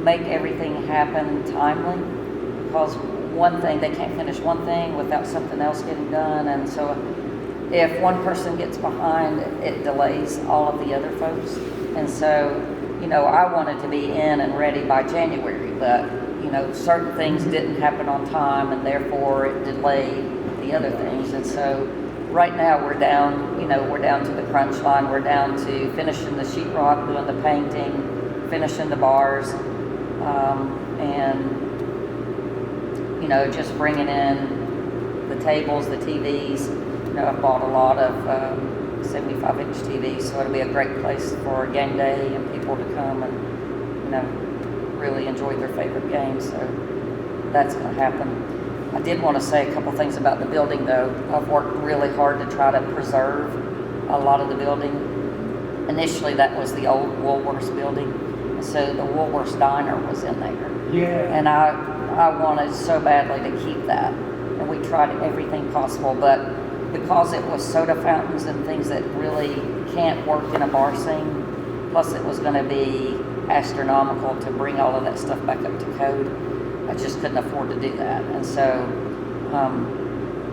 make everything happen timely, because one thing, they can't finish one thing without something else getting done, and so if one person gets behind, it delays all of the other folks. And so, I wanted to be in and ready by January, but, certain things didn't happen on time, and therefore it delayed the other things. And so right now we're down to the crunch line. We're down to finishing the sheetrock, doing the painting, finishing the bars, and, just bringing in the tables, the TVs. I've bought a lot of 75-inch TVs, so it'll be a great place for game day and people to come and, really enjoy their favorite games. So that's going to happen. I did want to say a couple things about the building, though. I've worked really hard to try to preserve a lot of the building. Initially, that was the old Woolworths building, and so the Woolworths diner was in there. Yeah. And I wanted so badly to keep that, and we tried everything possible, but because it was soda fountains and things that really can't work in a bar scene, plus it was going to be astronomical to bring all of that stuff back up to code, I just couldn't afford to do that. And so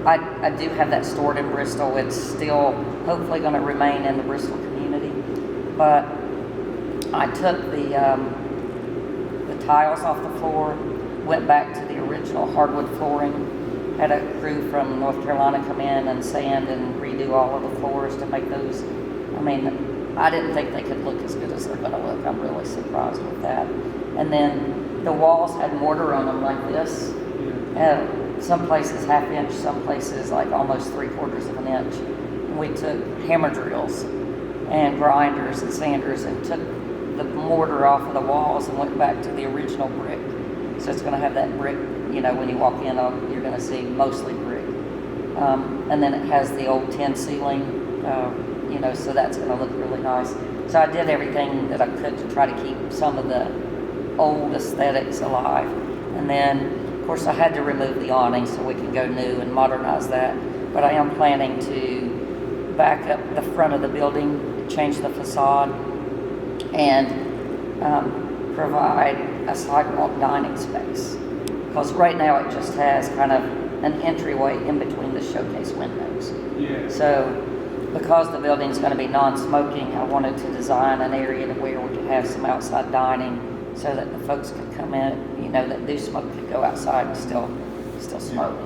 I do have that stored in Bristol. It's still hopefully going to remain in the Bristol community, but I took the tiles off the floor, went back to the original hardwood flooring, had a crew from North Carolina come in and sand and redo all of the floors to make those. I didn't think they could look as good as they're going to look. I'm really surprised with that. And then the walls had mortar on them like this. Some places ½ inch, some places like almost 3/4 of an inch. And we took hammer drills and grinders and sanders and took the mortar off of the walls and went back to the original brick. So it's going to have that brick, when you walk in, you're going to see mostly brick. And then it has the old tin ceiling, so that's going to look really nice. So I did everything that I could to try to keep some of the old aesthetics alive. And then, of course, I had to remove the awning so we can go new and modernize that. But I am planning to back up the front of the building, change the facade, and provide a sidewalk dining space. Because right now it just has kind of an entryway in between the showcase windows. Yeah. So because the building's going to be non-smoking, I wanted to design an area to where we could have some outside dining so that the folks could come in, that do smoke could go outside and still smoke.